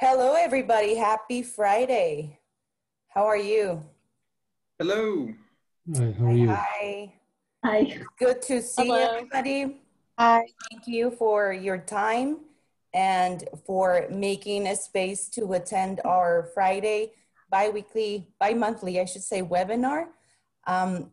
Hello, everybody. Happy Friday. How are you? Hello. Hi, how are you? Hi. Hi. Good to see everybody. Hi. Thank you for your time and for making a space to attend our Friday bi-monthly, I should say, webinar.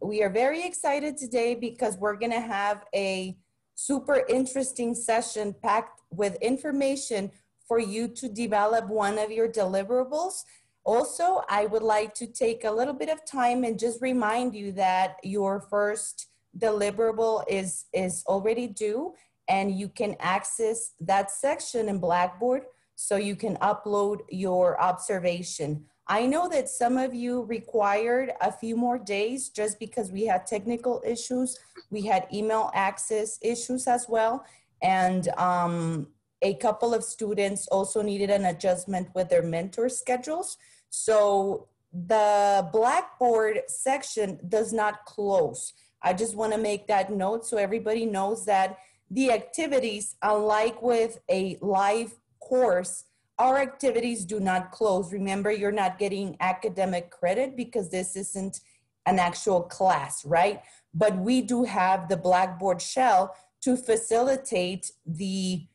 We are very excited today because we're going to have a super interesting session packed with information for you to develop one of your deliverables. Also, I would like to take a little bit of time and just remind you that your first deliverable is already due, and you can access that section in Blackboard so you can upload your observation. I know that some of you required a few more days just because we had technical issues. We had email access issues as well. And a couple of students also needed an adjustment with their mentor schedules. So the Blackboard section does not close. I just want to make that note so everybody knows that the activities, unlike with a live course, our activities do not close. Remember, you're not getting academic credit because this isn't an actual class, right? But we do have the Blackboard shell to facilitate the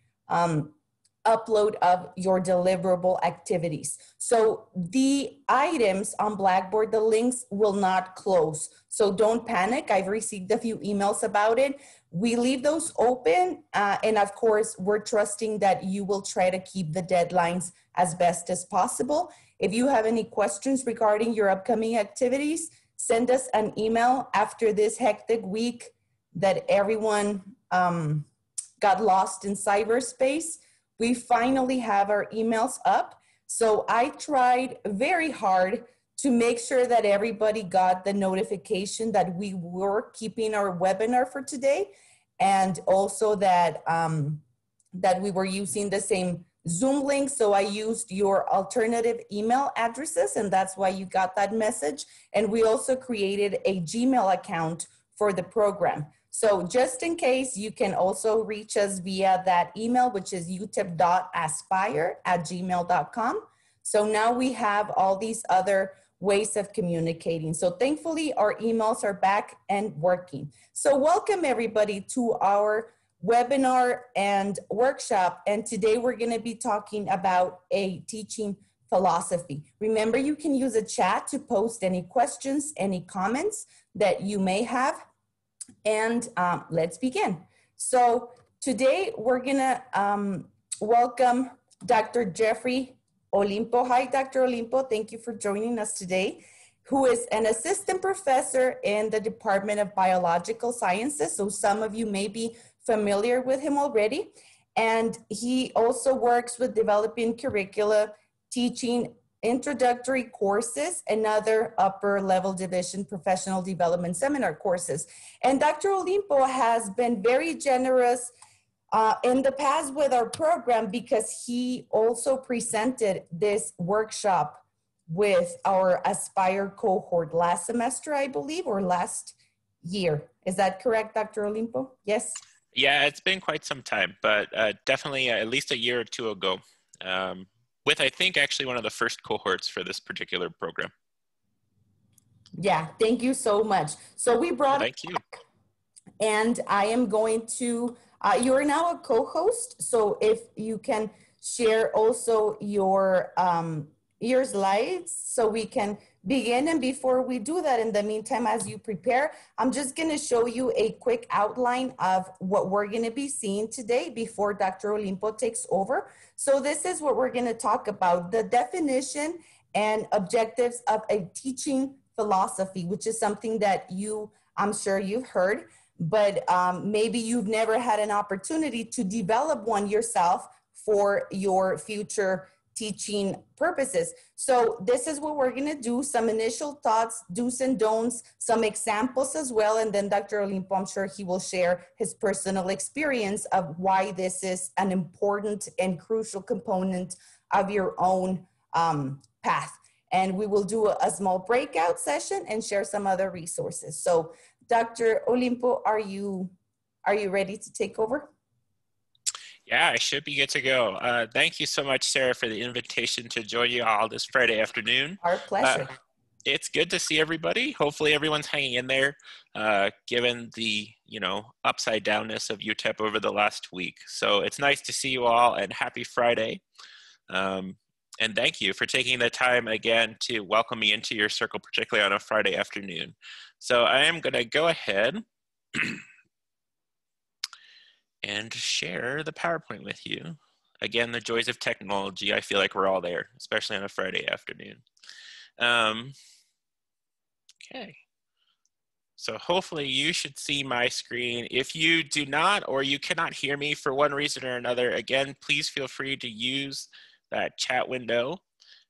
upload of your deliverable activities. So the items on Blackboard, the links will not close. So don't panic. I've received a few emails about it. We leave those open. And of course, we're trusting that you will try to keep the deadlines as best as possible. If you have any questions regarding your upcoming activities, send us an email after this hectic week that everyone got lost in cyberspace. We finally have our emails up. So I tried very hard to make sure that everybody got the notification that we were keeping our webinar for today, and also that, that we were using the same Zoom link. So I used your alternative email addresses, and that's why you got that message. And we also created a Gmail account for the program. So just in case, you can also reach us via that email, which is utep.aspire@gmail.com. So now we have all these other ways of communicating. So thankfully, our emails are back and working. So welcome everybody to our webinar and workshop. And today we're going to be talking about a teaching philosophy. Remember, you can use a chat to post any questions, any comments that you may have. And let's begin. So today we're gonna welcome Dr. Jeffrey Olimpo. Hi, Dr. Olimpo. Thank you for joining us today, who is an assistant professor in the Department of Biological Sciences. So some of you may be familiar with him already. And he also works with developing curricula, teaching introductory courses, and other upper level division professional development seminar courses. And Dr. Olimpo has been very generous in the past with our program because he also presented this workshop with our Aspire cohort last semester, I believe, or last year. Is that correct, Dr. Olimpo? Yes? Yeah, it's been quite some time, but definitely at least a year or two ago. With, I think, actually one of the first cohorts for this particular program. Yeah, thank you so much. So we brought Thank you. And I am going to, you're now a co-host. So if you can share also your slides so we can begin. And before we do that, in the meantime, as you prepare, I'm just going to show you a quick outline of what we're going to be seeing today before Dr. Olimpo takes over. So this is what we're going to talk about: the definition and objectives of a teaching philosophy, which is something that I'm sure you've heard, but maybe you've never had an opportunity to develop one yourself for your future teaching purposes. So this is what we're going to do: some initial thoughts, do's and don'ts, some examples as well. And then Dr. Olimpo, I'm sure he will share his personal experience of why this is an important and crucial component of your own path. And we will do a small breakout session and share some other resources. So Dr. Olimpo, are you ready to take over? Yeah, I should be good to go. Thank you so much, Sarah, for the invitation to join you all this Friday afternoon. Our Uh, pleasure. it's good to see everybody. Hopefully everyone's hanging in there, given the, upside downness of UTEP over the last week. So it's nice to see you all, and happy Friday. Um, and thank you for taking the time again to welcome me into your circle, particularly on a Friday afternoon. So I am going to go ahead and share the PowerPoint with you. Again, the joys of technology. I feel like we're all there, especially on a Friday afternoon. Okay. So hopefully you should see my screen. If you do not, or you cannot hear me for one reason or another, again, please feel free to use that chat window.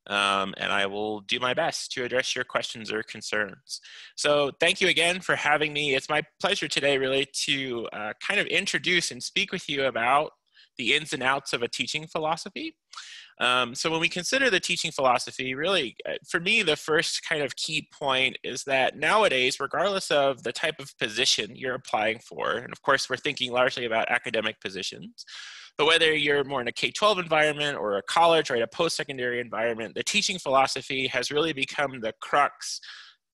And I will do my best to address your questions or concerns. So thank you again for having me. It's my pleasure today really to kind of introduce and speak with you about the ins and outs of a teaching philosophy. So when we consider the teaching philosophy, really, for me, the first kind of key point is that nowadays, regardless of the type of position you're applying for, and of course, we're thinking largely about academic positions, but whether you're more in a K-12 environment or a college or in a post-secondary environment, the teaching philosophy has really become the crux,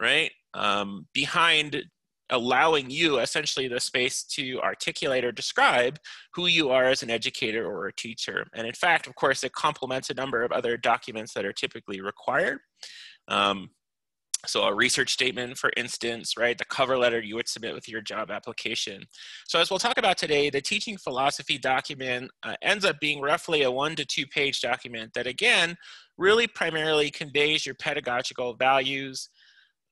right, behind allowing you essentially the space to articulate or describe who you are as an educator or a teacher. And in fact, of course, it complements a number of other documents that are typically required. So a research statement, for instance, right? The cover letter you would submit with your job application. So as we'll talk about today, the teaching philosophy document ends up being roughly a 1 to 2 page document that, again, really primarily conveys your pedagogical values,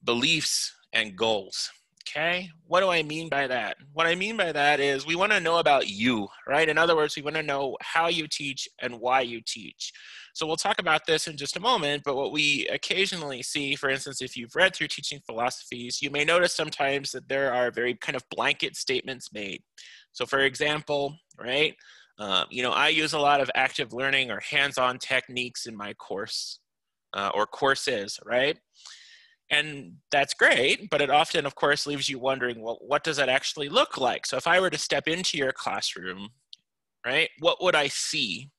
beliefs, and goals. Okay, what do I mean by that? What I mean by that is we want to know about you, right? In other words, we want to know how you teach and why you teach. So we'll talk about this in just a moment, but what we occasionally see, for instance, if you've read through teaching philosophies, you may notice sometimes that there are very kind of blanket statements made. So for example, right, I use a lot of active learning or hands-on techniques in my course or courses, right? And that's great, but it often, of course, leaves you wondering, well, what does that actually look like? So if I were to step into your classroom, right, what would I see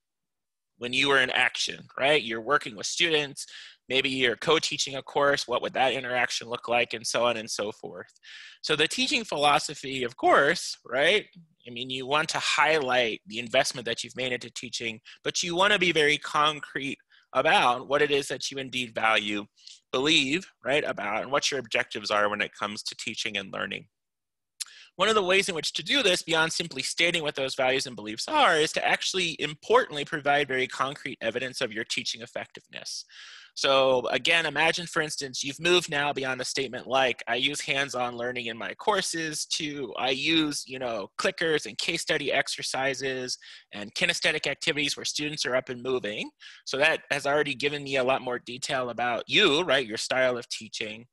when you were in action, right? You're working with students, maybe you're co-teaching a course, what would that interaction look like, and so on and so forth. So the teaching philosophy, of course, right? I mean, you want to highlight the investment that you've made into teaching, but you want to be very concrete about what it is that you indeed value, believe, right, about, and what your objectives are when it comes to teaching and learning. One of the ways in which to do this, beyond simply stating what those values and beliefs are, is to actually importantly provide very concrete evidence of your teaching effectiveness. So again, imagine, for instance, you've moved now beyond a statement like, I use hands-on learning in my courses, to I use, clickers and case study exercises and kinesthetic activities where students are up and moving. So that has already given me a lot more detail about you, right, your style of teaching.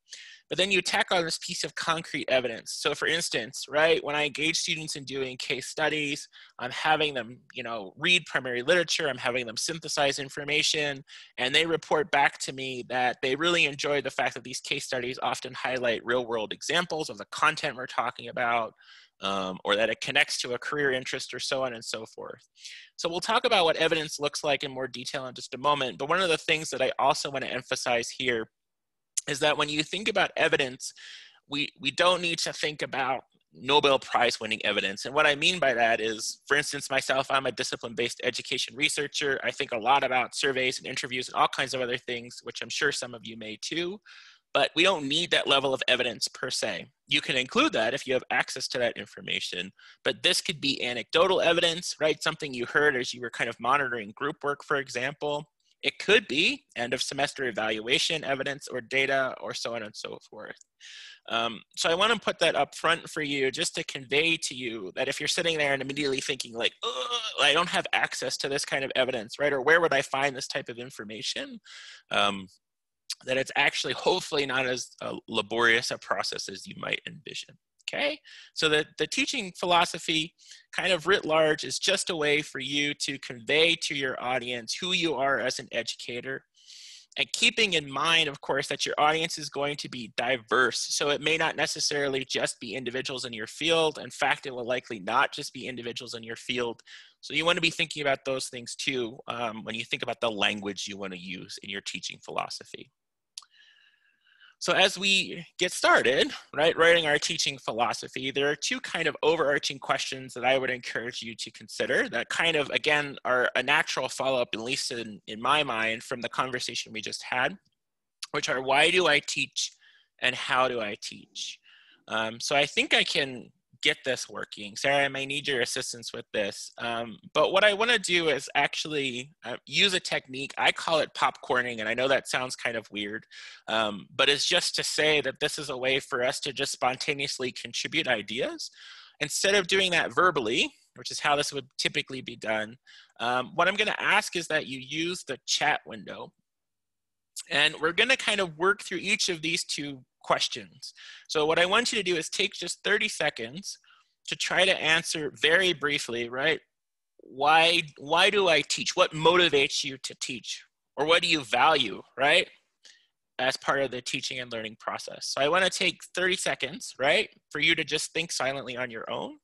But then you tack on this piece of concrete evidence. So for instance, right, when I engage students in doing case studies, I'm having them, read primary literature, I'm having them synthesize information, and they report back to me that they really enjoy the fact that these case studies often highlight real world examples of the content we're talking about, or that it connects to a career interest or so on and so forth. So we'll talk about what evidence looks like in more detail in just a moment. But one of the things that I also want to emphasize here is that when you think about evidence, we don't need to think about Nobel Prize winning evidence. And what I mean by that is, for instance, myself, I'm a discipline-based education researcher. I think a lot about surveys and interviews and all kinds of other things, which I'm sure some of you may too. But we don't need that level of evidence per se. You can include that if you have access to that information, but this could be anecdotal evidence, right? Something you heard as you were kind of monitoring group work, for example. It could be end of semester evaluation evidence or data or so on and so forth. So I want to put that up front for you just to convey to you that if you're sitting there and immediately thinking like, I don't have access to this kind of evidence, right? Or where would I find this type of information? That it's actually hopefully not as laborious a process as you might envision. Okay, so the teaching philosophy kind of writ large is just a way for you to convey to your audience who you are as an educator And keeping in mind, of course, that your audience is going to be diverse. So it may not necessarily just be individuals in your field. In fact, it will likely not just be individuals in your field. So you want to be thinking about those things too when you think about the language you want to use in your teaching philosophy. So as we get started, right, writing our teaching philosophy, there are two kind of overarching questions that I would encourage you to consider that kind of, again, are a natural follow-up, at least in my mind, from the conversation we just had, which are, why do I teach and how do I teach? So I think I can get this working. Sarah, I may need your assistance with this. But what I want to do is actually use a technique. I call it popcorning, and I know that sounds kind of weird, but it's just to say that this is a way for us to just spontaneously contribute ideas. Instead of doing that verbally, which is how this would typically be done, what I'm going to ask is that you use the chat window. And we're going to kind of work through each of these two questions. So what I want you to do is take just 30 seconds to try to answer very briefly, right? Why do I teach? What motivates you to teach? Or what do you value, right, as part of the teaching and learning process? So I want to take 30 seconds, right, for you to just think silently on your own.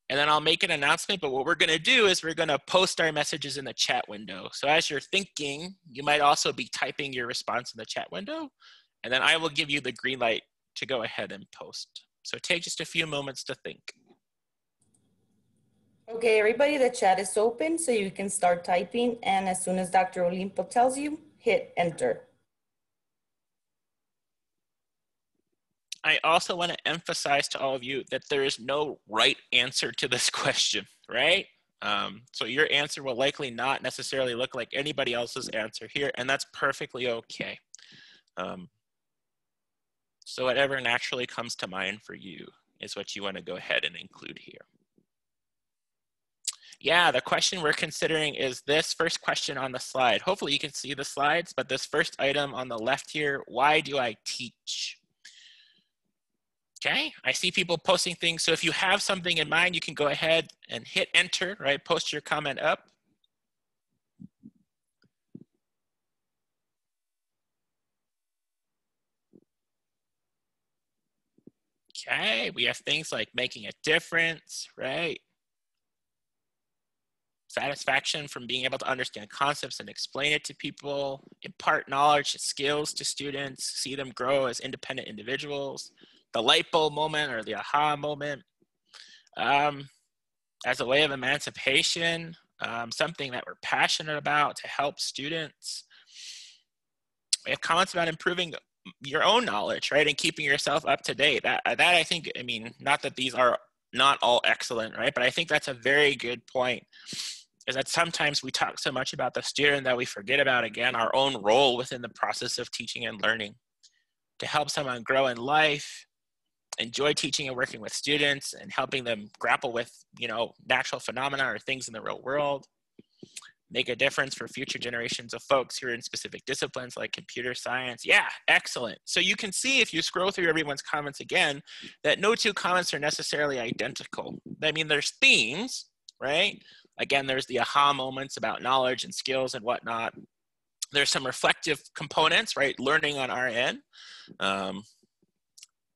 And then I'll make an announcement, but what we're gonna do is we're gonna post our messages in the chat window. So as you're thinking, you might also be typing your response in the chat window, and then I will give you the green light to go ahead and post. So take just a few moments to think. Okay, everybody, the chat is open, so you can start typing, and as soon as Dr. Olimpo tells you, hit enter. I also want to emphasize to all of you that there is no right answer to this question, right? So your answer will likely not necessarily look like anybody else's answer here, and that's perfectly okay. So whatever naturally comes to mind for you is what you want to go ahead and include here. Yeah, the question we're considering is this first question on the slide. Hopefully you can see the slides, but this first item on the left here, why do I teach? Okay, I see people posting things. So if you have something in mind, you can go ahead and hit enter, right? Post your comment up. Okay, we have things like making a difference, right? Satisfaction from being able to understand concepts and explain it to people, impart knowledge and skills to students, see them grow as independent individuals, the light bulb moment or the aha moment, as a way of emancipation, something that we're passionate about to help students. We have comments about improving your own knowledge, right, and keeping yourself up to date. That I think, I mean, not that these are not all excellent, right, but I think that's a very good point, is that sometimes we talk so much about the student that we forget about, again, our own role within the process of teaching and learning. To help someone grow in life, enjoy teaching and working with students and helping them grapple with, you know, natural phenomena or things in the real world, make a difference for future generations of folks who are in specific disciplines like computer science. Yeah, excellent. So you can see if you scroll through everyone's comments again, that no two comments are necessarily identical. I mean, there's themes, right? Again, there's the aha moments about knowledge and skills and whatnot. There's some reflective components, right? Learning on our end.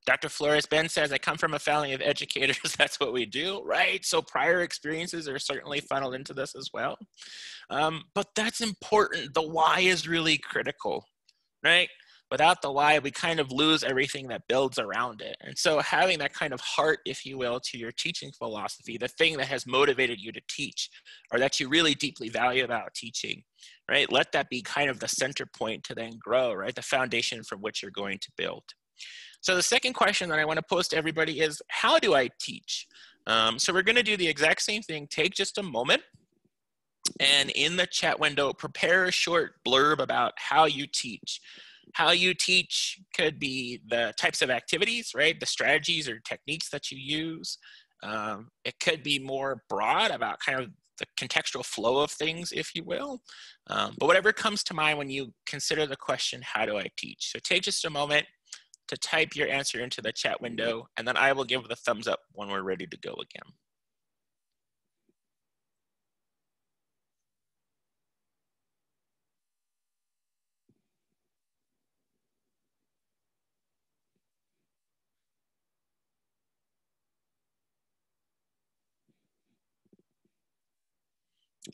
Dr. Flores-Ben says, I come from a family of educators. That's what we do, right? So prior experiences are certainly funneled into this as well. But that's important. The why is really critical, right? Without the why, we kind of lose everything that builds around it. And so having that kind of heart, if you will, to your teaching philosophy, the thing that has motivated you to teach or that you really deeply value about teaching, right? Let that be kind of the center point to then grow, right? The foundation from which you're going to build. So the second question that I want to pose to everybody is, how do I teach? So we're going to do the exact same thing. Take just a moment and in the chat window, prepare a short blurb about how you teach. How you teach could be the types of activities, right? The strategies or techniques that you use. It could be more broad about kind of the contextual flow of things, if you will. But whatever comes to mind when you consider the question, how do I teach? So take just a moment to type your answer into the chat window, and then I will give the thumbs up when we're ready to go again.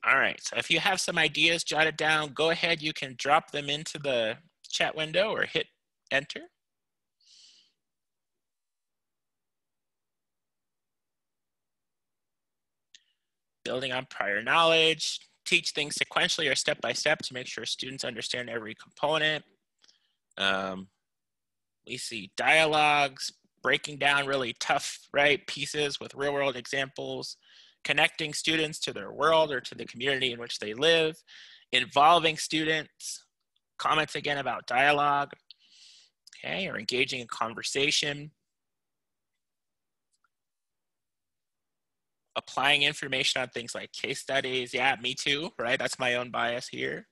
All right, so if you have some ideas jotted down, go ahead, you can drop them into the chat window or hit enter. Building on prior knowledge, teach things sequentially or step by step to make sure students understand every component. We see dialogues, breaking down really tough, right, pieces with real world examples, connecting students to their world or to the community in which they live, involving students, comments again about dialogue, okay, or engaging in conversation, applying information on things like case studies. Yeah, me too, right? That's my own bias here.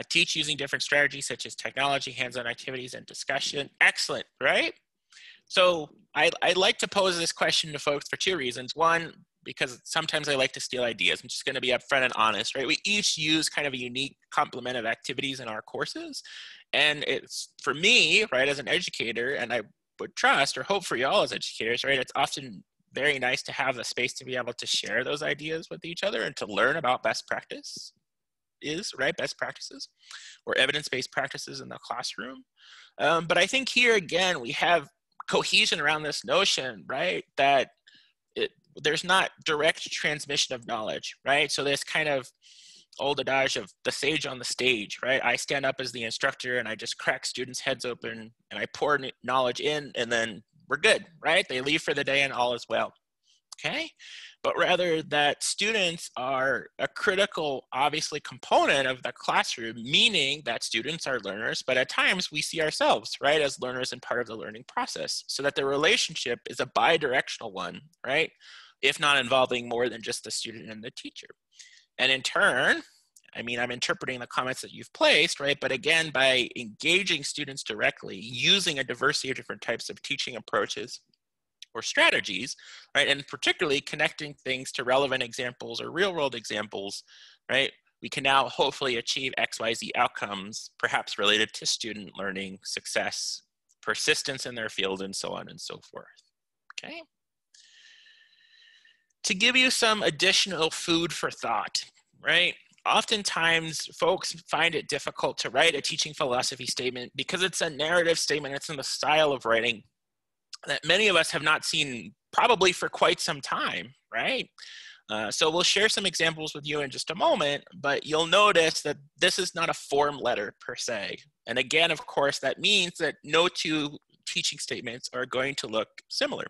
Teach using different strategies such as technology, hands-on activities, and discussion. Excellent, right? So I like to pose this question to folks for two reasons. One, because sometimes I like to steal ideas. I'm just going to be upfront and honest, right? We each use kind of a unique complement of activities in our courses. And it's, for me, right, as an educator, and I would trust or hope for y'all as educators, right, it's often very nice to have the space to be able to share those ideas with each other and to learn about best practices, right, best practices or evidence-based practices in the classroom. But I think here again, we have cohesion around this notion, right, that there's not direct transmission of knowledge, right? So this kind of old adage of the sage on the stage, right? I stand up as the instructor and I just crack students' heads open and I pour knowledge in and then we're good, right? They leave for the day and all is well, okay? But rather that students are a critical, obviously, component of the classroom, meaning that students are learners, but at times we see ourselves, right, as learners and part of the learning process, so that the relationship is a bi-directional one, right? If not involving more than just the student and the teacher. And in turn, I mean, I'm interpreting the comments that you've placed, right? But again, by engaging students directly, using a diversity of different types of teaching approaches or strategies, right? And particularly connecting things to relevant examples or real world examples, right? We can now hopefully achieve XYZ outcomes, perhaps related to student learning, success, persistence in their field, and so on and so forth, okay? To give you some additional food for thought, right? Oftentimes, folks find it difficult to write a teaching philosophy statement because it's a narrative statement. It's in the style of writing that many of us have not seen probably for quite some time, right? So we'll share some examples with you in just a moment, but you'll notice that this is not a form letter per se. And again, of course, that means that no two teaching statements are going to look similar.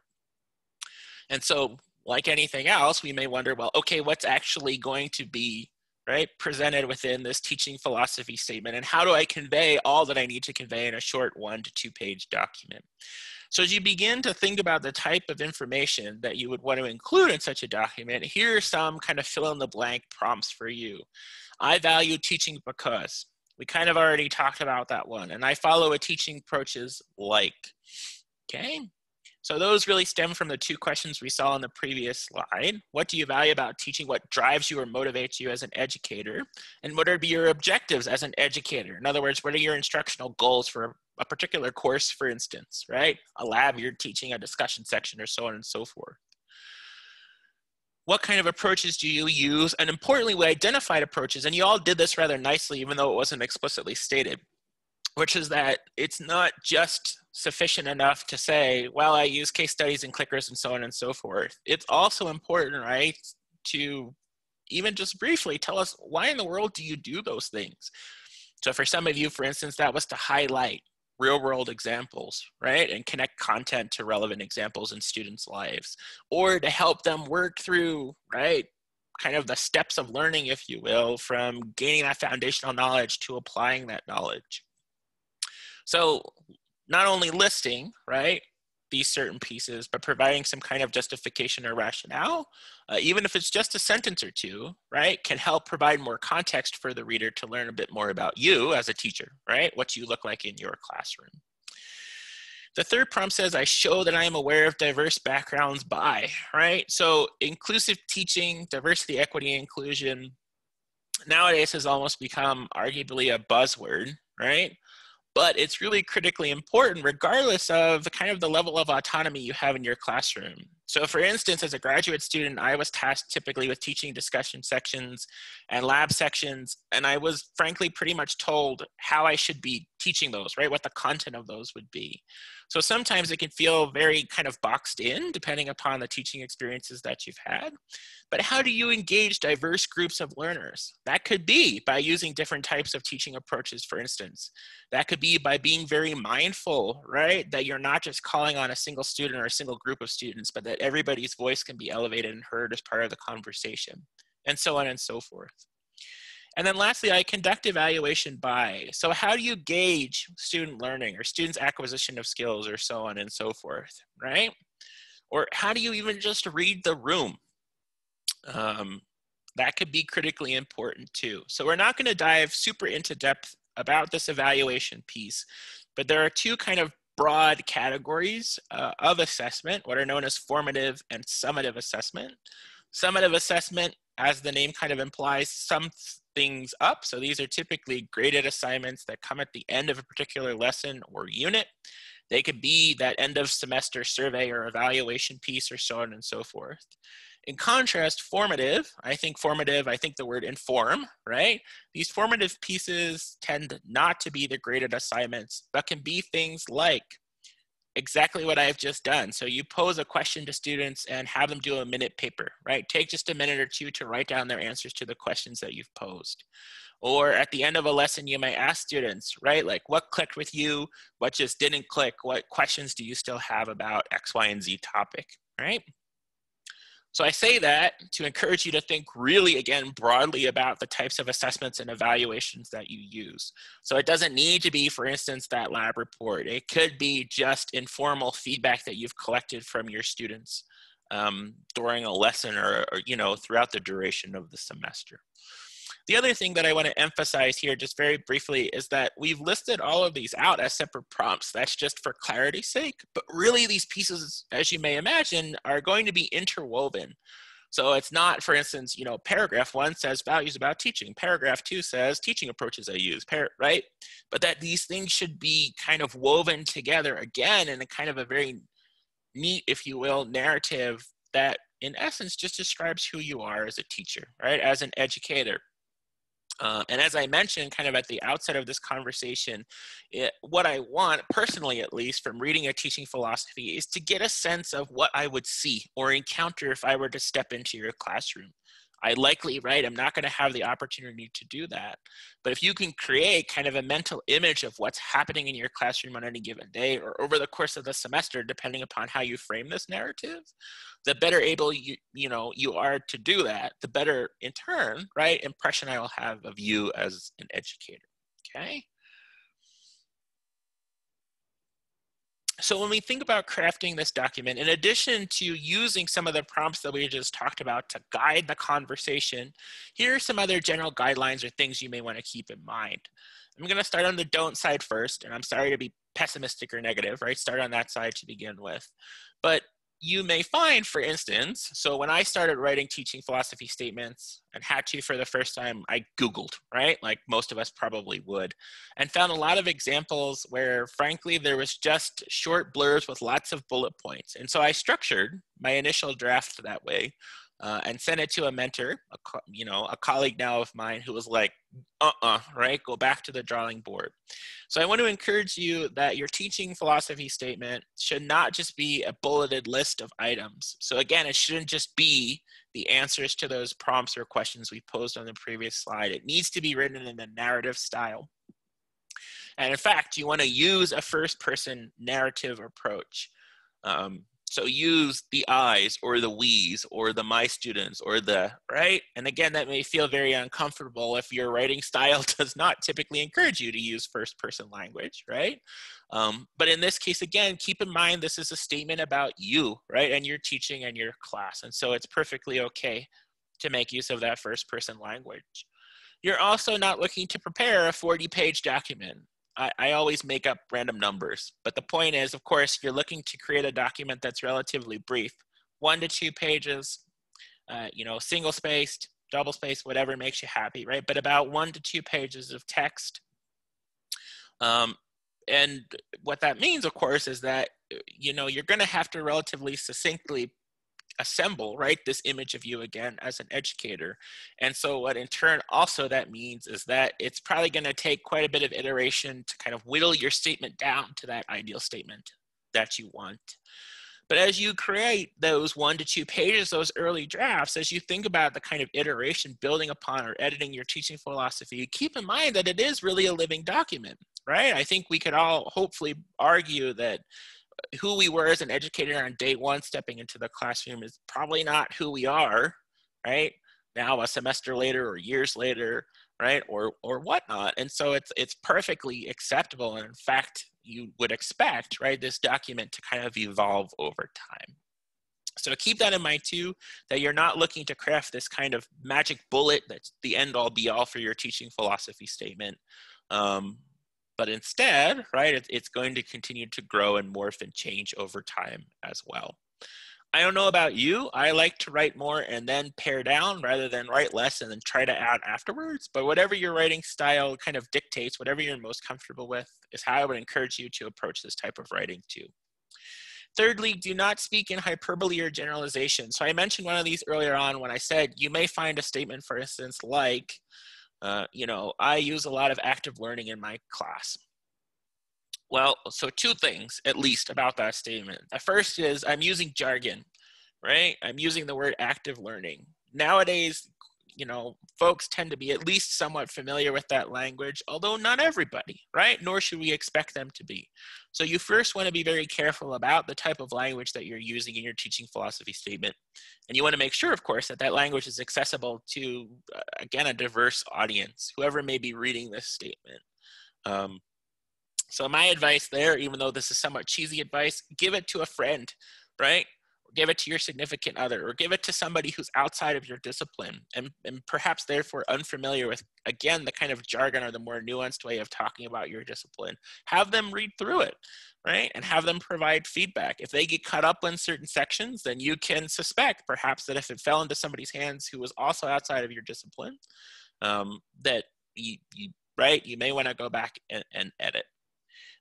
And so, like anything else, we may wonder, well, okay, what's actually going to be, right, presented within this teaching philosophy statement, and how do I convey all that I need to convey in a short 1 to 2 page document? So as you begin to think about the type of information that you would want to include in such a document, here are some kind of fill in the blank prompts for you. I value teaching because. We kind of already talked about that one. And I follow a teaching approaches like, okay? So those really stem from the two questions we saw on the previous slide. What do you value about teaching? What drives you or motivates you as an educator? And what are your objectives as an educator? In other words, what are your instructional goals for a particular course, for instance, right? A lab you're teaching, a discussion section, or so on and so forth. What kind of approaches do you use? And importantly, we identified approaches, and you all did this rather nicely, even though it wasn't explicitly stated, which is that it's not just sufficient enough to say, well, I use case studies and clickers and so on and so forth. It's also important, right, to even just briefly tell us, why in the world do you do those things? So for some of you, for instance, that was to highlight real world examples, right, and connect content to relevant examples in students' lives, or to help them work through, right, kind of the steps of learning, if you will, from gaining that foundational knowledge to applying that knowledge. So not only listing, right, these certain pieces, but providing some kind of justification or rationale, even if it's just a sentence or two, right, can help provide more context for the reader to learn a bit more about you as a teacher, right, what you look like in your classroom. The third prompt says, I show that I am aware of diverse backgrounds by, right? So inclusive teaching, diversity, equity, inclusion, nowadays has almost become arguably a buzzword, right? But it's really critically important regardless of the kind of the level of autonomy you have in your classroom. So for instance, as a graduate student, I was tasked typically with teaching discussion sections and lab sections, and I was frankly pretty much told how I should be teaching those, right? What the content of those would be. So sometimes it can feel very kind of boxed in depending upon the teaching experiences that you've had. But how do you engage diverse groups of learners? That could be by using different types of teaching approaches, for instance. That could be by being very mindful, right? That you're not just calling on a single student or a single group of students, but that everybody's voice can be elevated and heard as part of the conversation, and so on and so forth. And then lastly, I conduct evaluation by. So how do you gauge student learning or students' acquisition of skills or so on and so forth, right? Or how do you even just read the room? That could be critically important too. So we're not going to dive super into depth about this evaluation piece, but there are two kind of broad categories of assessment, what are known as formative and summative assessment. Summative assessment, as the name kind of implies, sums things up. So these are typically graded assignments that come at the end of a particular lesson or unit. They could be that end of semester survey or evaluation piece or so on and so forth. In contrast, formative, I think the word inform, right? These formative pieces tend not to be the graded assignments, but can be things like exactly what I've just done. So you pose a question to students and have them do a minute paper, right? Take just a minute or two to write down their answers to the questions that you've posed. Or at the end of a lesson, you might ask students, right? Like what clicked with you, what just didn't click, what questions do you still have about X, Y, and Z topic, right? So I say that to encourage you to think really, again, broadly about the types of assessments and evaluations that you use. So it doesn't need to be, for instance, that lab report. It could be just informal feedback that you've collected from your students during a lesson or throughout the duration of the semester. The other thing that I want to emphasize here just very briefly is that we've listed all of these out as separate prompts. That's just for clarity's sake, but really these pieces, as you may imagine, are going to be interwoven. So it's not, for instance, paragraph 1 says values about teaching. Paragraph 2 says teaching approaches I use, right? But that these things should be kind of woven together again in a kind of a very neat, if you will, narrative that in essence just describes who you are as a teacher, right? As an educator. And as I mentioned kind of at the outset of this conversation, what I want, personally at least, from reading a teaching philosophy is to get a sense of what I would see or encounter if I were to step into your classroom. I likely, right, I'm not going to have the opportunity to do that. But if you can create kind of a mental image of what's happening in your classroom on any given day or over the course of the semester, depending upon how you frame this narrative, the better able you are to do that, the better in turn, right, impression I will have of you as an educator, okay? So when we think about crafting this document, in addition to using some of the prompts that we just talked about to guide the conversation, here are some other general guidelines or things you may want to keep in mind. I'm going to start on the don't side first, and I'm sorry to be pessimistic or negative, right? Start on that side to begin with. But you may find, for instance, so when I started writing teaching philosophy statements and had to for the first time, I Googled, right? Like most of us probably would, and found a lot of examples where, frankly, there was just short blurbs with lots of bullet points. And so I structured my initial draft that way and sent it to a mentor, a colleague now of mine who was like, right? Go back to the drawing board. So I want to encourage you that your teaching philosophy statement should not just be a bulleted list of items. So again, it shouldn't just be the answers to those prompts or questions we posed on the previous slide. It needs to be written in a narrative style. And in fact, you want to use a first-person narrative approach. So use the I's or the we's or the my students or the, right? And again, that may feel very uncomfortable if your writing style does not typically encourage you to use first-person language, right? But in this case, again, keep in mind this is a statement about you, right? And your teaching and your class. And so it's perfectly okay to make use of that first-person language. You're also not looking to prepare a 40-page document. I always make up random numbers, but the point is, of course, you're looking to create a document that's relatively brief, 1 to 2 pages, single spaced, double spaced, whatever makes you happy, right? But about 1 to 2 pages of text. And what that means, of course, is that, you're going to have to relatively succinctly assemble, right, this image of you again as an educator. And so what in turn also that means is that it's probably going to take quite a bit of iteration to kind of whittle your statement down to that ideal statement that you want. But as you create those 1 to 2 pages, those early drafts, as you think about the kind of iteration building upon or editing your teaching philosophy, keep in mind that it is really a living document, right? I think we could all hopefully argue that who we were as an educator on day 1 stepping into the classroom is probably not who we are, right? Now a semester later or years later, right? Or whatnot. And so it's perfectly acceptable. And in fact, you would expect, right, this document to kind of evolve over time. So keep that in mind too, that you're not looking to craft this kind of magic bullet that's the end all be all for your teaching philosophy statement. But instead, right, it's going to continue to grow and morph and change over time as well. I don't know about you. I like to write more and then pare down rather than write less and then try to add afterwards. But whatever your writing style kind of dictates, whatever you're most comfortable with, is how I would encourage you to approach this type of writing too. Thirdly, do not speak in hyperbole or generalization. So I mentioned one of these earlier on when I said you may find a statement, for instance, like, I use a lot of active learning in my class. Well, so 2 things at least about that statement. The first is I'm using jargon, right? I'm using the word active learning. Nowadays, folks tend to be at least somewhat familiar with that language, although not everybody, right? Nor should we expect them to be. So you first want to be very careful about the type of language that you're using in your teaching philosophy statement. And you want to make sure, of course, that that language is accessible to, again, a diverse audience, whoever may be reading this statement. So my advice there, even though this is somewhat cheesy advice, give it to a friend, right? Or give it to your significant other, or give it to somebody who's outside of your discipline and perhaps therefore unfamiliar with, again, the kind of jargon or the more nuanced way of talking about your discipline. Have them read through it, right? And have them provide feedback. If they get caught up in certain sections, then you can suspect perhaps that if it fell into somebody's hands who was also outside of your discipline, that you may want to go back and edit.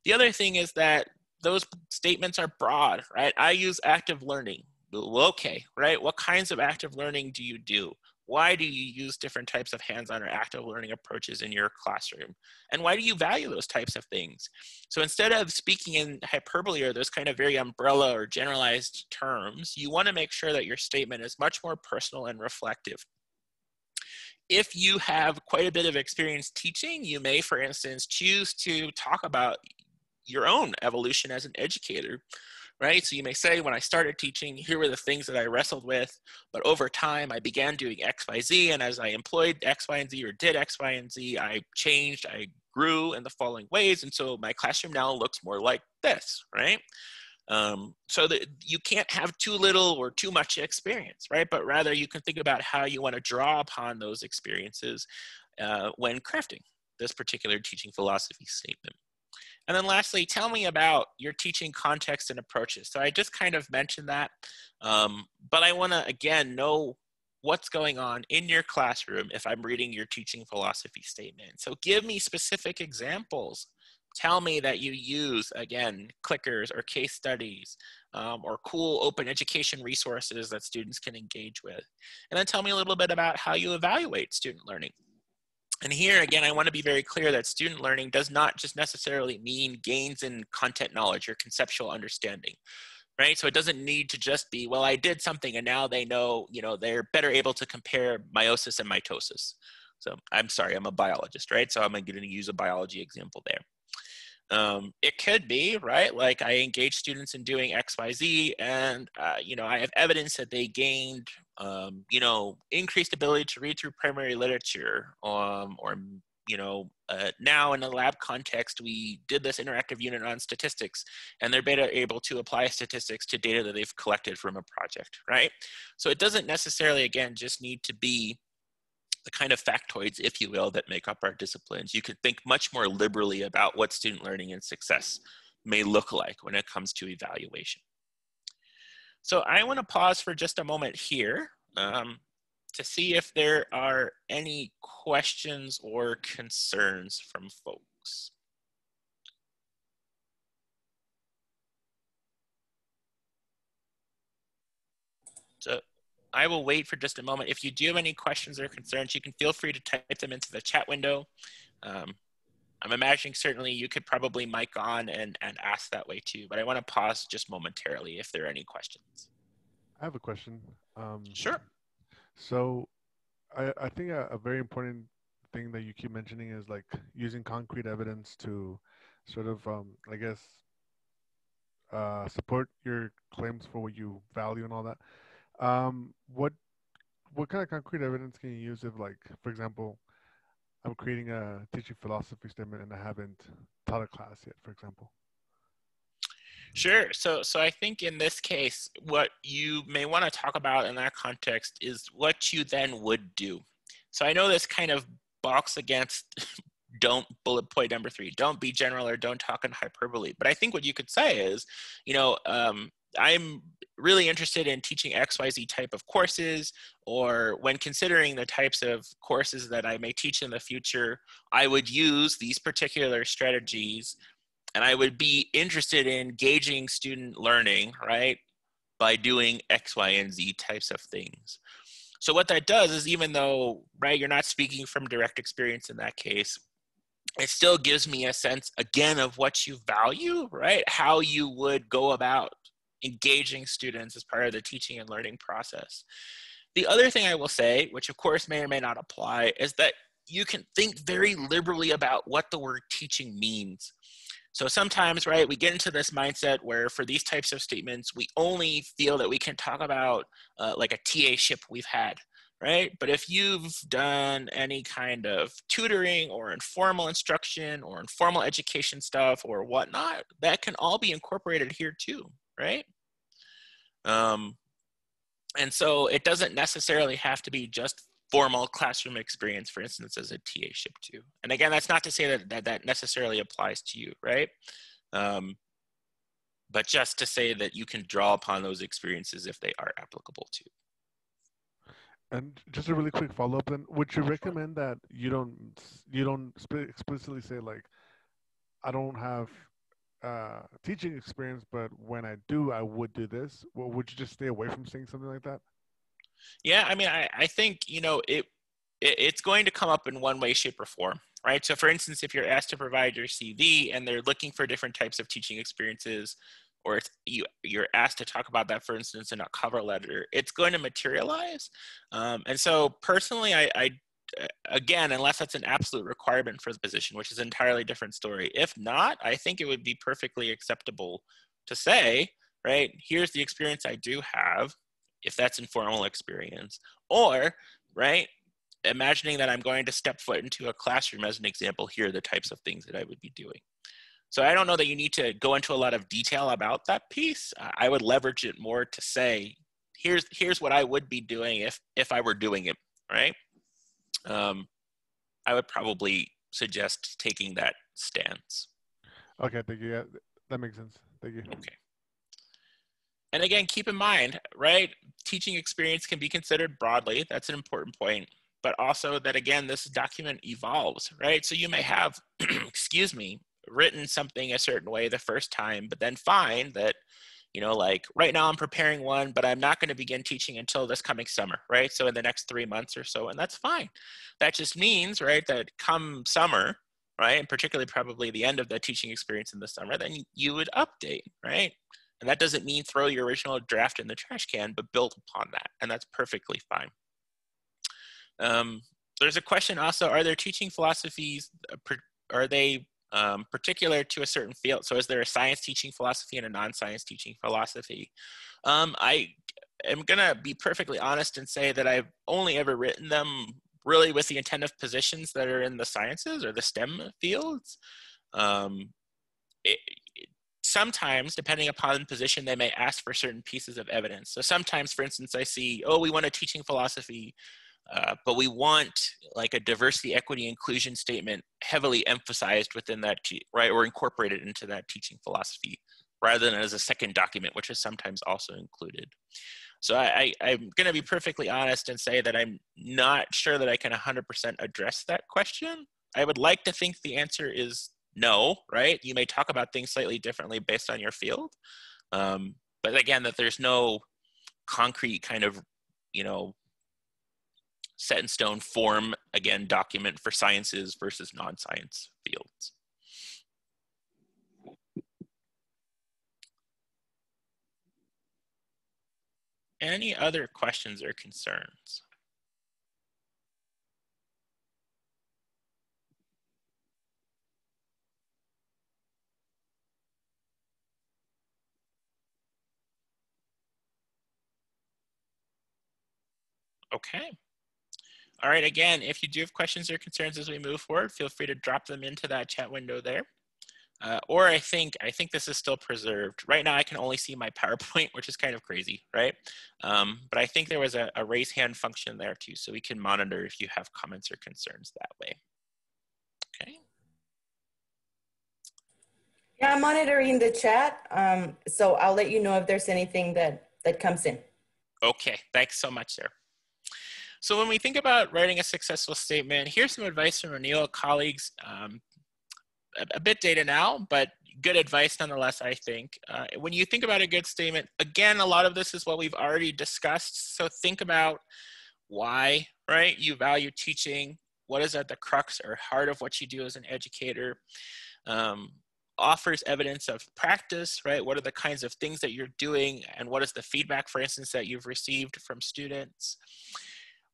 The other thing is that those statements are broad, right? I use active learning. Okay, right? What kinds of active learning do you do? Why do you use different types of hands-on or active learning approaches in your classroom? And why do you value those types of things? So instead of speaking in hyperbole or those kind of very umbrella or generalized terms, you want to make sure that your statement is much more personal and reflective. If you have quite a bit of experience teaching, you may, for instance, choose to talk about your own evolution as an educator, right? So you may say, when I started teaching, here were the things that I wrestled with, but over time I began doing X, Y, Z, and as I employed X, Y, and Z or did X, Y, and Z, I changed, I grew in the following ways, and so my classroom now looks more like this, right? So that you can't have too little or too much experience, right? But rather you can think about how you want to draw upon those experiences when crafting this particular teaching philosophy statement. And then lastly, tell me about your teaching context and approaches. So I just kind of mentioned that, but I want to, again, know what's going on in your classroom if I'm reading your teaching philosophy statement. So give me specific examples. Tell me that you use, again, clickers or case studies or cool open education resources that students can engage with. And then tell me a little bit about how you evaluate student learning. And here, again, I want to be very clear that student learning does not just necessarily mean gains in content knowledge or conceptual understanding, right? So it doesn't need to just be, well, I did something and now they know, they're better able to compare meiosis and mitosis. So I'm sorry, I'm a biologist, right? So I'm going to use a biology example there. It could be, right? Like I engage students in doing X, Y, Z, and, I have evidence that they gained, increased ability to read through primary literature, or now in a lab context, we did this interactive unit on statistics, and they're better able to apply statistics to data that they've collected from a project, right? So it doesn't necessarily, again, just need to be the kind of factoids, if you will, that make up our disciplines. You can think much more liberally about what student learning and success may look like when it comes to evaluation. So I want to pause for just a moment here to see if there are any questions or concerns from folks. So I will wait for just a moment. If you do have any questions or concerns, you can feel free to type them into the chat window. I'm imagining certainly you could probably mic on and ask that way too, but I want to pause just momentarily if there are any questions. I have a question. Sure. So I think a very important thing that you keep mentioning is like using concrete evidence to sort of, I guess, support your claims for what you value and all that. What kind of concrete evidence can you use if, like, for example, I'm creating a teaching philosophy statement and I haven't taught a class yet, for example? Sure. So I think in this case, what you may want to talk about in that context is what you then would do. So I know this kind of balks against don't bullet point number 3, don't be general or don't talk in hyperbole. But I think what you could say is, I'm really interested in teaching XYZ type of courses, or when considering the types of courses that I may teach in the future, I would use these particular strategies, and I would be interested in gauging student learning, right, by doing X, Y, and Z types of things. So what that does is, even though, right, you're not speaking from direct experience in that case, it still gives me a sense, again, of what you value, right? How you would go about engaging students as part of the teaching and learning process. The other thing I will say, which of course may or may not apply, is that you can think very liberally about what the word teaching means. So sometimes, right, we get into this mindset where for these types of statements, we only feel that we can talk about like a TA-ship we've had, right? But if you've done any kind of tutoring or informal instruction or informal education stuff or whatnot, that can all be incorporated here too, right? And so it doesn't necessarily have to be just formal classroom experience, for instance, as a TA-ship too. And again, that's not to say that necessarily applies to you, right? But just to say that you can draw upon those experiences if they are applicable to. And just a really quick follow-up then, would you recommend that you don't explicitly say, like, I don't have teaching experience, but when I do, I would do this? Well, would you just stay away from saying something like that? Yeah, I mean, I think, it's going to come up in one way, shape, or form, right? So for instance, if you're asked to provide your CV and they're looking for different types of teaching experiences, or you're asked to talk about that, for instance, in a cover letter, it's going to materialize. And so personally, again, unless that's an absolute requirement for the position, which is an entirely different story. If not, I think it would be perfectly acceptable to say, right, here's the experience I do have, if that's informal experience, or, right, imagining that I'm going to step foot into a classroom as an example, here are the types of things that I would be doing. So I don't know that you need to go into a lot of detail about that piece. I would leverage it more to say, here's what I would be doing if I were doing it, right? I would probably suggest taking that stance. Okay, thank you. Yeah, that makes sense. Thank you. Okay. And again, keep in mind, right, teaching experience can be considered broadly. That's an important point. But also that, again, this document evolves, right? So you may have, excuse me, written something a certain way the first time, but then find that, like right now I'm preparing one, but I'm not going to begin teaching until this coming summer, right? So in the next 3 months or so, and that's fine. That just means, right, that come summer, right, and particularly probably the end of the teaching experience in the summer, then you would update, right? And that doesn't mean throw your original draft in the trash can, but build upon that, and that's perfectly fine. There's a question also, are there teaching philosophies, are they particular to a certain field? So is there a science teaching philosophy and a non-science teaching philosophy? I am gonna be perfectly honest and say that I've only ever written them really with the intent of positions that are in the sciences or the STEM fields. Sometimes, depending upon the position, they may ask for certain pieces of evidence. So sometimes, for instance, I see, oh, we want a teaching philosophy, but we want like a diversity, equity, inclusion statement heavily emphasized within that, right, or incorporated into that teaching philosophy, rather than as a second document, which is sometimes also included. So I'm going to be perfectly honest and say that I'm not sure that I can 100% address that question. I would like to think the answer is no, right? You may talk about things slightly differently based on your field. But again, that there's no concrete kind of set in stone form, again, document for sciences versus non-science fields. Any other questions or concerns? Okay. All right, again, if you do have questions or concerns as we move forward, feel free to drop them into that chat window there. Or I think this is still preserved. Right now I can only see my PowerPoint, which is kind of crazy, right? But I think there was a raise hand function there too, so we can monitor if you have comments or concerns that way. Okay. Yeah, I'm monitoring the chat, so I'll let you know if there's anything that comes in. Okay, thanks so much, Sarah. So when we think about writing a successful statement, here's some advice from O'Neill colleagues. A bit dated now, but good advice nonetheless, I think. When you think about a good statement, again, a lot of this is what we've already discussed. So think about why, right? You value teaching. What is at the crux or heart of what you do as an educator? Offers evidence of practice, right? What are the kinds of things that you're doing, and what is the feedback, for instance, that you've received from students?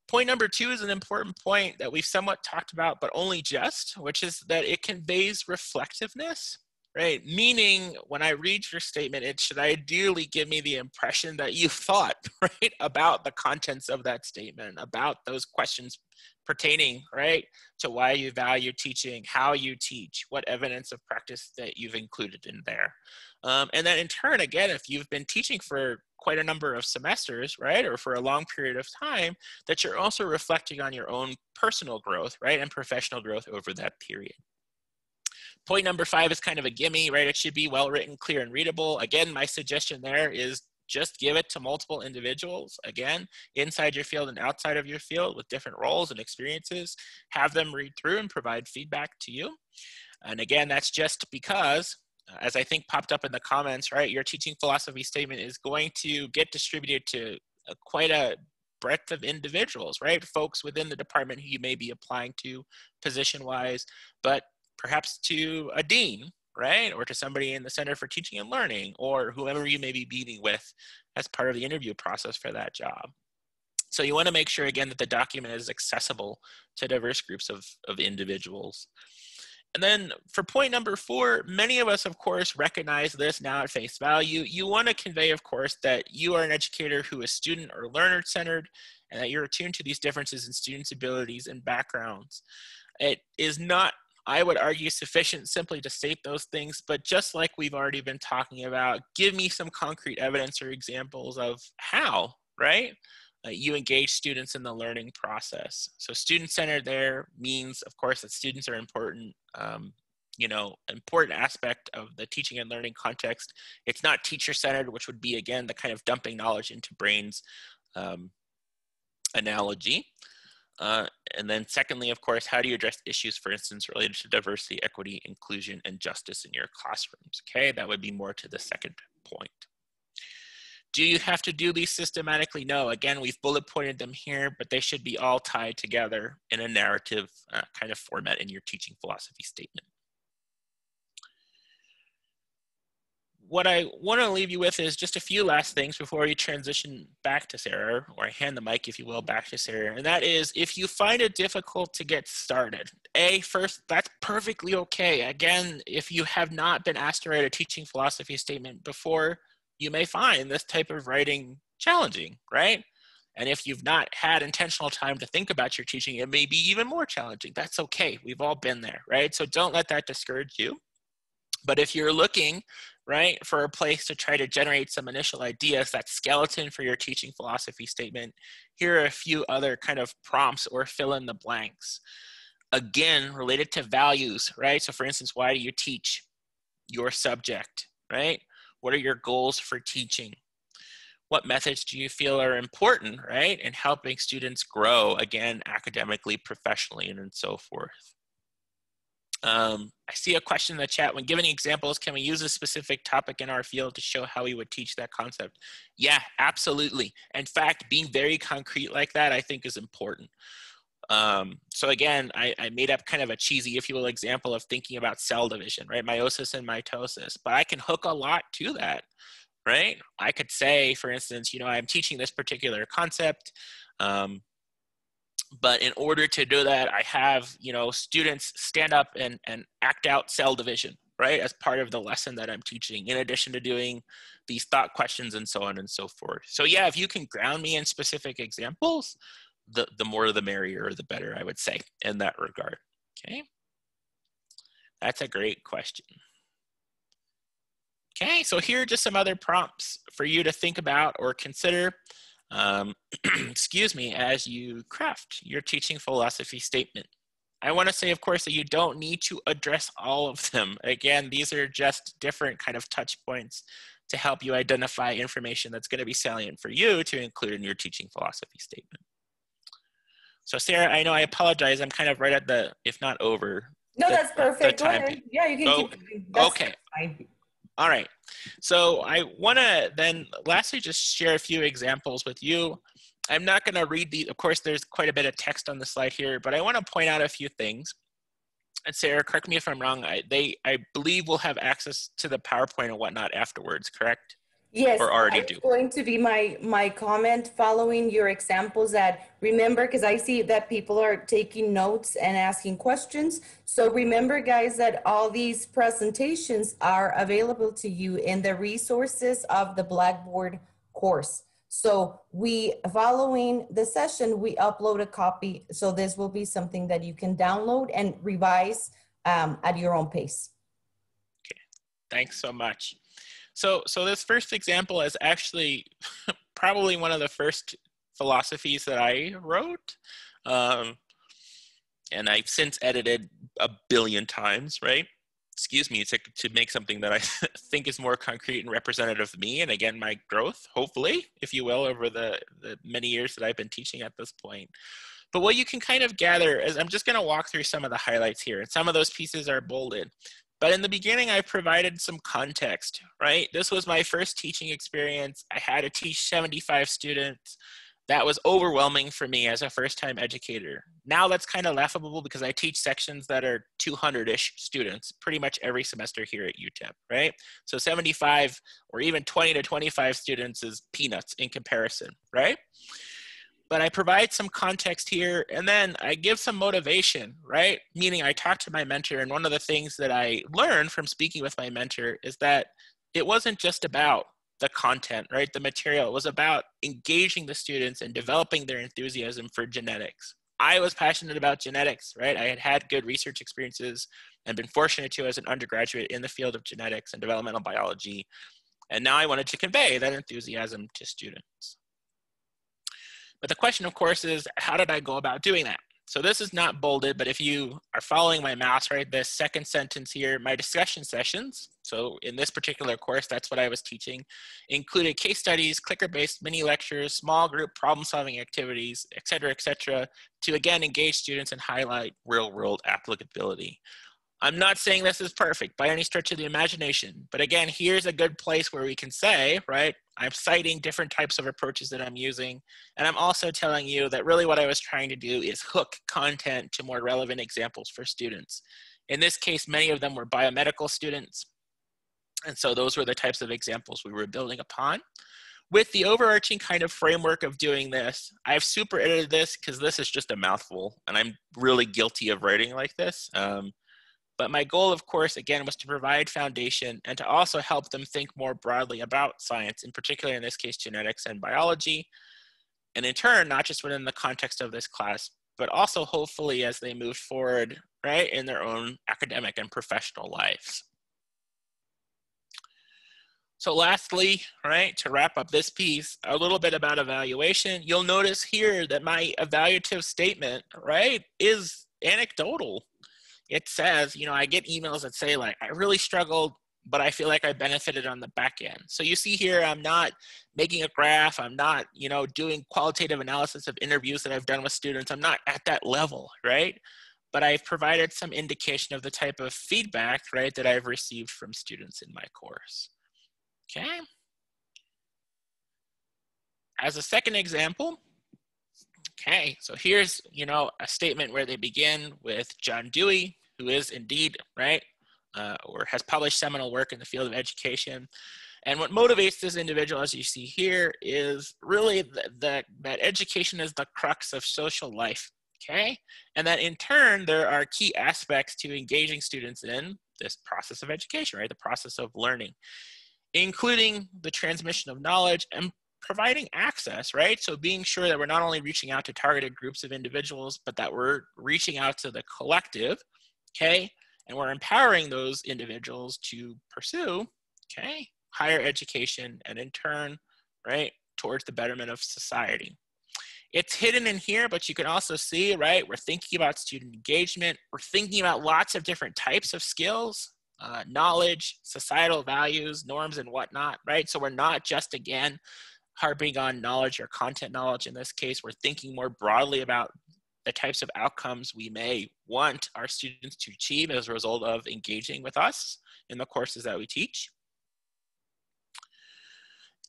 Point number 2 is an important point that we've somewhat talked about, but only just, which is that it conveys reflectiveness, right? Meaning, when I read your statement, it should ideally give me the impression that you've thought, right, about the contents of that statement, about those questions pertaining, right, to why you value teaching, how you teach, what evidence of practice that you've included in there. And then in turn, again, if you've been teaching for quite a number of semesters, right, or for a long period of time, that you're also reflecting on your own personal growth, right, and professional growth over that period. Point number 5 is kind of a gimme, right? It should be well written, clear, and readable. Again, my suggestion there is just give it to multiple individuals, again, inside your field and outside of your field with different roles and experiences. Have them read through and provide feedback to you. And again, that's just because, as I think popped up in the comments, right, your teaching philosophy statement is going to get distributed to quite a breadth of individuals, right? Folks within the department who you may be applying to position-wise, but perhaps to a dean, right? Or to somebody in the Center for Teaching and Learning, or whoever you may be meeting with as part of the interview process for that job. So you want to make sure, again, that the document is accessible to diverse groups of individuals. And then for point number 4, many of us, of course, recognize this now at face value. You want to convey, of course, that you are an educator who is student or learner-centered, and that you're attuned to these differences in students' abilities and backgrounds. It is not, I would argue, sufficient simply to state those things, but just like we've already been talking about, give me some concrete evidence or examples of how, right? You engage students in the learning process. So student-centered there means, of course, that students are important, important aspect of the teaching and learning context. It's not teacher-centered, which would be, again, the kind of dumping knowledge into brains analogy. And then secondly, of course, how do you address issues, for instance, related to diversity, equity, inclusion, and justice in your classrooms? Okay, that would be more to the second point. Do you have to do these systematically? No. Again, we've bullet pointed them here, but they should be all tied together in a narrative kind of format in your teaching philosophy statement. What I want to leave you with is just a few last things before we transition back to Sarah, or I hand the mic, if you will, back to Sarah. And that is, if you find it difficult to get started, first, that's perfectly okay. Again, if you have not been asked to write a teaching philosophy statement before, you may find this type of writing challenging, right? And if you've not had intentional time to think about your teaching, it may be even more challenging. That's okay. We've all been there, right? So don't let that discourage you. But if you're looking, right, for a place to try to generate some initial ideas, that skeleton for your teaching philosophy statement, here are a few other kind of prompts or fill in the blanks. Again, related to values, right? So for instance, why do you teach your subject, right? What are your goals for teaching? What methods do you feel are important, right, in helping students grow, again, academically, professionally, and so forth? I see a question in the chat. When giving examples, can we use a specific topic in our field to show how we would teach that concept? Yeah, absolutely. In fact, being very concrete like that, I think is important. So again, I made up kind of a cheesy, if you will, example of thinking about cell division, right? Meiosis and mitosis, but I can hook a lot to that, right? I could say, for instance, I'm teaching this particular concept, but in order to do that, I have, students stand up and act out cell division, right? As part of the lesson that I'm teaching, in addition to doing these thought questions and so on and so forth. So yeah, if you can ground me in specific examples, the more the merrier, the better, I would say, in that regard. Okay, that's a great question. Okay, so here are just some other prompts for you to think about or consider, excuse me, as you craft your teaching philosophy statement. I want to say, of course, that you don't need to address all of them. Again, these are just different kind of touch points to help you identify information that's going to be salient for you to include in your teaching philosophy statement. So Sarah, I know I apologize. I'm kind of right at the, if not over. No, that's perfect. Go ahead. Yeah, you can keep going. That's okay. Fine. All right. So I want to then lastly just share a few examples with you. I'm not going to read these. Of course, there's quite a bit of text on the slide here, but I want to point out a few things. And Sarah, correct me if I'm wrong. I believe we'll have access to the PowerPoint and whatnot afterwards, correct? Yes, or already it's going to be my comment following your examples. That remember, because I see that people are taking notes and asking questions. So remember, guys, that all these presentations are available to you in the resources of the Blackboard course. So following the session, we upload a copy. So this will be something that you can download and revise at your own pace. Okay, thanks so much. So this first example is actually probably one of the first philosophies that I wrote. And I've since edited a billion times, right? Excuse me, to make something that I think is more concrete and representative of me. And again, my growth, hopefully, if you will, over the many years that I've been teaching at this point. But what you can kind of gather is, I'm just gonna walk through some of the highlights here, and some of those pieces are bolded. But in the beginning, I provided some context, right? This was my first teaching experience. I had to teach 75 students. That was overwhelming for me as a first-time educator. Now that's kind of laughable because I teach sections that are 200-ish students pretty much every semester here at UTEP, right? So 75 or even 20 to 25 students is peanuts in comparison, right? But I provide some context here, and then I give some motivation, right? Meaning I talk to my mentor, and one of the things that I learned from speaking with my mentor is that it wasn't just about the content, right? The material. It was about engaging the students and developing their enthusiasm for genetics. I was passionate about genetics, right? I had good research experiences and been fortunate to as an undergraduate in the field of genetics and developmental biology. And now I wanted to convey that enthusiasm to students. But the question, of course, is how did I go about doing that? So this is not bolded, but if you are following my mouse, right, this second sentence here, my discussion sessions, so in this particular course, that's what I was teaching, included case studies, clicker-based mini lectures, small group problem-solving activities, et cetera, to again engage students and highlight real-world applicability. I'm not saying this is perfect by any stretch of the imagination, but again, here's a good place where we can say, right, I'm citing different types of approaches that I'm using, and I'm also telling you that really what I was trying to do is hook content to more relevant examples for students. In this case, many of them were biomedical students, and so those were the types of examples we were building upon. With the overarching kind of framework of doing this, I've super edited this because this is just a mouthful, and I'm really guilty of writing like this. But my goal, of course, again, was to provide foundation and to also help them think more broadly about science, in particular, in this case, genetics and biology. And in turn, not just within the context of this class, but also hopefully as they move forward, right, in their own academic and professional lives. So lastly, right, to wrap up this piece, a little bit about evaluation. You'll notice here that my evaluative statement, right, is anecdotal. It says, you know, I get emails that say like, I really struggled, but I feel like I benefited on the back end. So you see here, I'm not making a graph. I'm not, you know, doing qualitative analysis of interviews that I've done with students. I'm not at that level, right? but I've provided some indication of the type of feedback, right, that I've received from students in my course. Okay. As a second example, okay, so here's, a statement where they begin with John Dewey, who is indeed, right, or has published seminal work in the field of education. And what motivates this individual, as you see here, is really that education is the crux of social life, okay? And that in turn, there are key aspects to engaging students in this process of education, right? The process of learning, including the transmission of knowledge and providing access, right? So being sure that we're not only reaching out to targeted groups of individuals, but that we're reaching out to the collective, okay? And we're empowering those individuals to pursue, okay, higher education, and in turn, right, towards the betterment of society. It's hidden in here, but you can also see, right, we're thinking about student engagement. We're thinking about lots of different types of skills, knowledge, societal values, norms, and whatnot, right? So we're not just, again, harping on knowledge or content knowledge. In this case, we're thinking more broadly about the types of outcomes we may want our students to achieve as a result of engaging with us in the courses that we teach.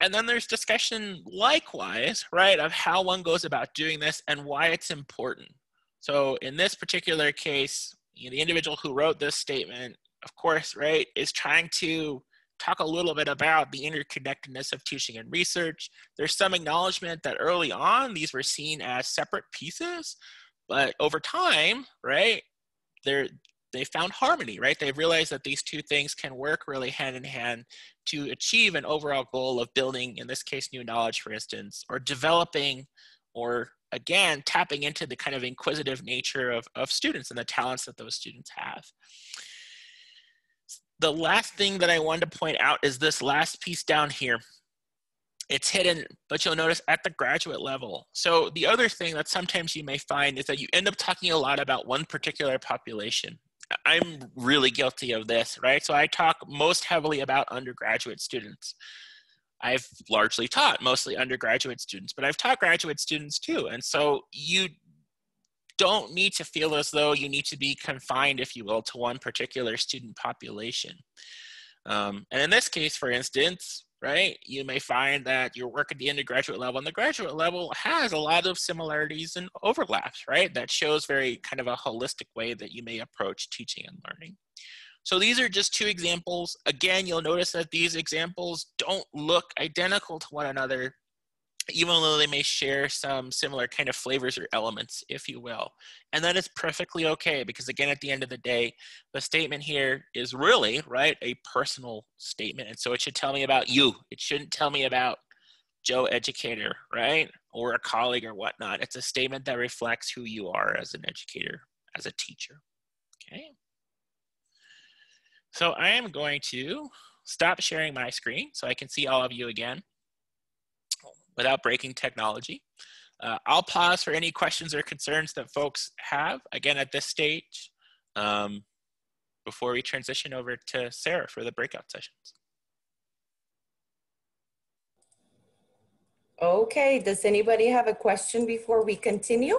And then there's discussion likewise, right, of how one goes about doing this and why it's important. So in this particular case, the individual who wrote this statement, of course, right, is trying to talk a little bit about the interconnectedness of teaching and research. There's some acknowledgement that early on, these were seen as separate pieces, but over time, right, they found harmony, right? They've realized that these two things can work really hand in hand to achieve an overall goal of building, in this case, new knowledge, for instance, or developing, or again, tapping into the kind of inquisitive nature of students and the talents that those students have. The last thing that I wanted to point out is this last piece down here. It's hidden, but you'll notice at the graduate level. So the other thing that sometimes you may find is that you end up talking a lot about one particular population. I'm really guilty of this, right? So I talk most heavily about undergraduate students. I've largely taught mostly undergraduate students, but I've taught graduate students too. And so you don't need to feel as though you need to be confined, if you will, to one particular student population. And in this case, for instance, right, you may find that your work at the undergraduate level and the graduate level has a lot of similarities and overlaps, right? That shows very kind of a holistic way that you may approach teaching and learning. So these are just two examples. Again, you'll notice that these examples don't look identical to one another, even though they may share some similar kind of flavors or elements, if you will. And that is perfectly okay, because again, at the end of the day, the statement here is really, right, a personal statement. And so it should tell me about you. It shouldn't tell me about Joe educator, right? Or a colleague or whatnot. It's a statement that reflects who you are as an educator, as a teacher, okay? So I am going to stop sharing my screen so I can see all of you again without breaking technology. I'll pause for any questions or concerns that folks have, again, at this stage, before we transition over to Sarah for the breakout sessions. Okay, does anybody have a question before we continue?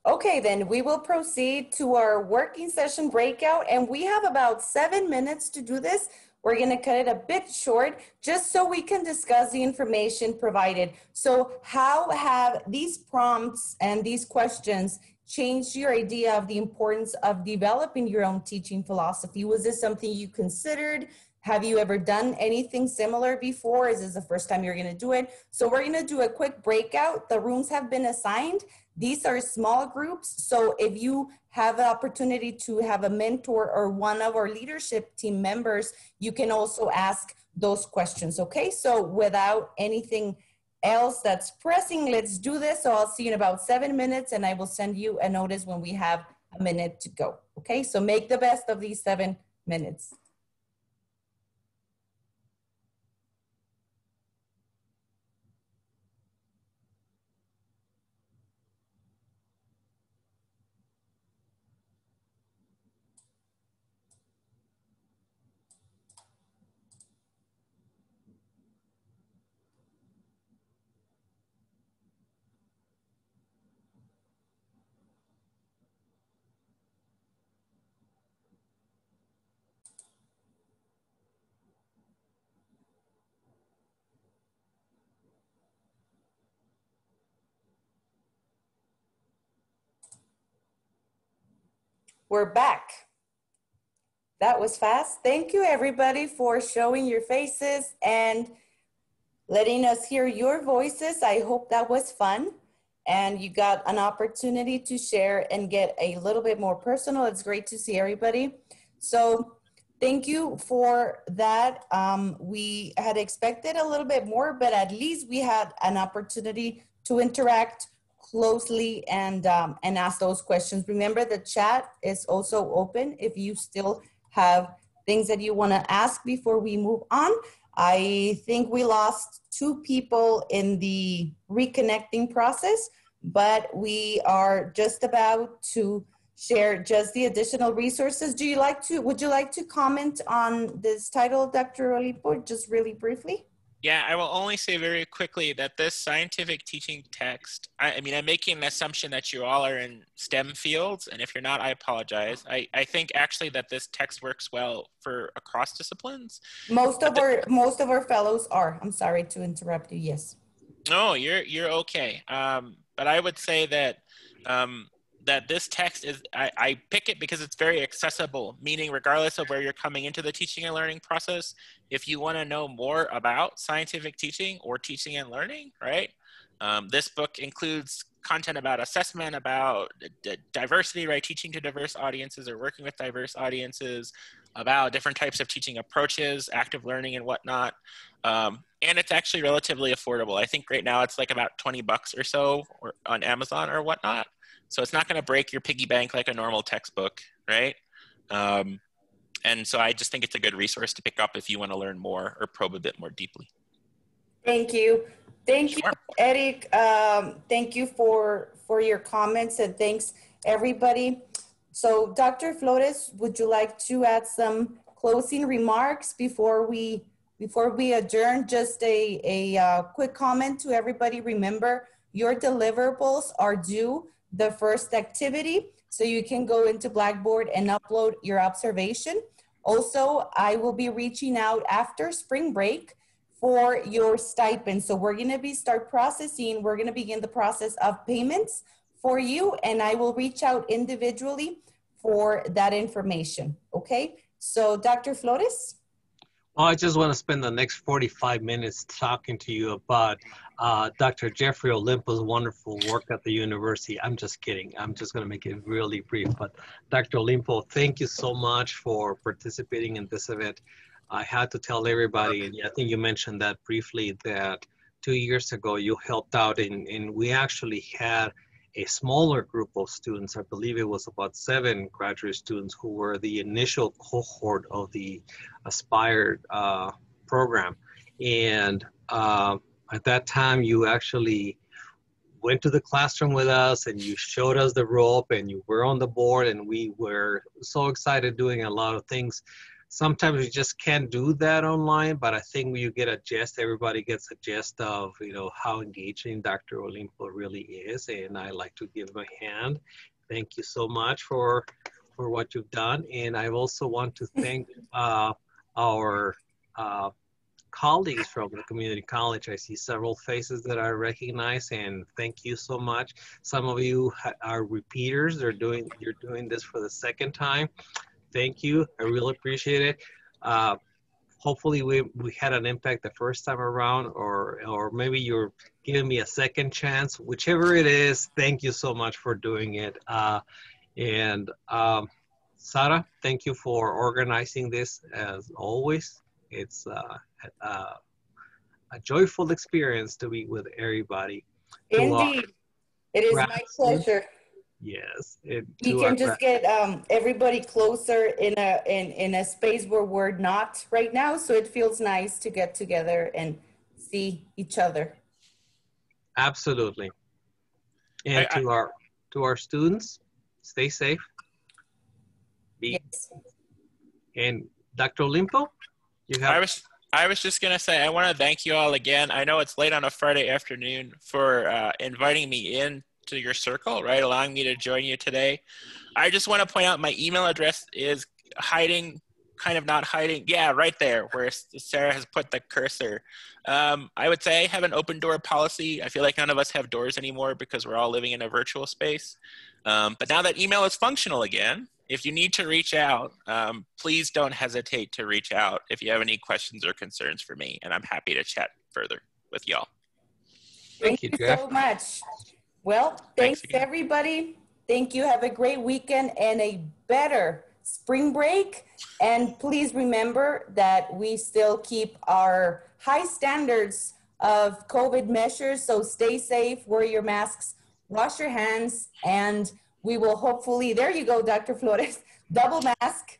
Okay, then we will proceed to our working session breakout, and we have about 7 minutes to do this. We're gonna cut it a bit short just so we can discuss the information provided. So how have these prompts and these questions changed your idea of the importance of developing your own teaching philosophy? Was this something you considered? Have you ever done anything similar before? Is this the first time you're gonna do it? So we're gonna do a quick breakout. The rooms have been assigned. These are small groups, so if you have the opportunity to have a mentor or one of our leadership team members, you can also ask those questions, okay? So without anything else that's pressing, let's do this. So I'll see you in about 7 minutes, and I will send you a notice when we have a minute to go, okay? So make the best of these 7 minutes. we're back. That was fast. Thank you everybody for showing your faces and letting us hear your voices. I hope that was fun and you got an opportunity to share and get a little bit more personal. It's great to see everybody. So thank you for that. We had expected a little bit more, but at least we had an opportunity to interact closely and ask those questions. Remember, the chat is also open if you still have things that you want to ask before we move on. I think we lost 2 people in the reconnecting process, but we are just about to share just the additional resources. Would you like to comment on this title, Dr. Olimpo, just really briefly? Yeah, I will only say very quickly that this scientific teaching text, I mean, I'm making an assumption that you all are in STEM fields, and if you're not, I apologize. I think actually that this text works well for across disciplines. Most of our fellows are. I'm sorry to interrupt you, yes. No, you're okay. But I would say that that this text is, I pick it because it's very accessible, meaning regardless of where you're coming into the teaching and learning process, if you want to know more about scientific teaching or teaching and learning, right? This book includes content about assessment, about diversity, right? Teaching to diverse audiences or working with diverse audiences, about different types of teaching approaches, active learning and whatnot. And it's actually relatively affordable. I think right now it's like about 20 bucks or so on Amazon or whatnot. So it's not going to break your piggy bank like a normal textbook, right? And so I just think it's a good resource to pick up if you want to learn more or probe a bit more deeply. Thank you. Thank you, Eric. Thank you for your comments, and thanks everybody. So Dr. Flores, would you like to add some closing remarks before we adjourn? Just a quick comment to everybody. Remember, your deliverables are due the first activity, so you can go into Blackboard and upload your observation. Also, I will be reaching out after spring break for your stipend. So we're gonna begin the process of payments for you, and I will reach out individually for that information, okay? So Dr. Flores? Well, I just want to spend the next 45 minutes talking to you about Dr. Jeffrey Olimpo's wonderful work at the university. I'm just kidding. I'm just going to make it really brief. But Dr. Olimpo, thank you so much for participating in this event. I had to tell everybody, and I think you mentioned that briefly, that 2 years ago you helped out and we actually had a smaller group of students. I believe it was about 7 graduate students who were the initial cohort of the Aspired program. And at that time, you actually went to the classroom with us and you showed us the rope and you were on the board, and we were so excited doing a lot of things. Sometimes we just can't do that online, but I think when you get a gist, everybody gets a gist of, you know, how engaging Dr. Olimpo really is. And I like to give him a hand. Thank you so much for what you've done. And I also want to thank our colleagues from the community college. I see several faces that I recognize, and thank you so much. Some of you are repeaters. You're doing this for the second time. Thank you. I really appreciate it. Hopefully we had an impact the first time around, or maybe you're giving me a second chance. Whichever it is, thank you so much for doing it. Sarah, thank you for organizing this as always. It's a joyful experience to be with everybody. Indeed, it is my pleasure. Yes, we can just get everybody closer in a space where we're not right now, so it feels nice to get together and see each other. Absolutely. And to our students, stay safe. Yes. And Dr. Olimpo, you have. I was just gonna say, I want to thank you all again. I know it's late on a Friday afternoon, for inviting me in to your circle, right? Allowing me to join you today. I just want to point out my email address is hiding kind of not hiding. Yeah, right there where Sarah has put the cursor. I would say have an open door policy. I feel like none of us have doors anymore because we're all living in a virtual space. But now that email is functional again, if you need to reach out, please don't hesitate to reach out if you have any questions or concerns for me, and I'm happy to chat further with y'all. Thank you Jeff. so much. Well, thanks everybody. Thank you. Have a great weekend and a better spring break. And please remember that we still keep our high standards of COVID measures. So stay safe, wear your masks, wash your hands, and we will hopefully, there you go, Dr. Flores, double mask.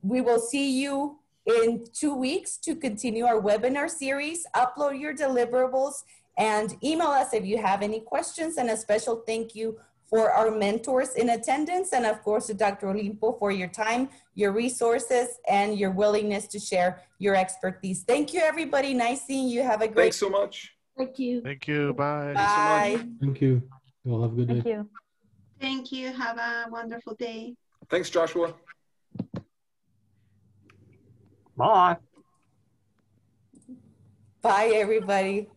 We will see you in 2 weeks to continue our webinar series. Upload your deliverables and email us if you have any questions. And a special thank you for our mentors in attendance, and of course to Dr. Olimpo for your time, your resources, and your willingness to share your expertise. Thank you, everybody. Nice seeing you. Have a great. Thanks so much. Thank you. Thank you. Bye. Bye. Thank you. You all have a good day. Thank you. Thank you. Have a wonderful day. Thanks, Joshua. Bye. Bye, everybody.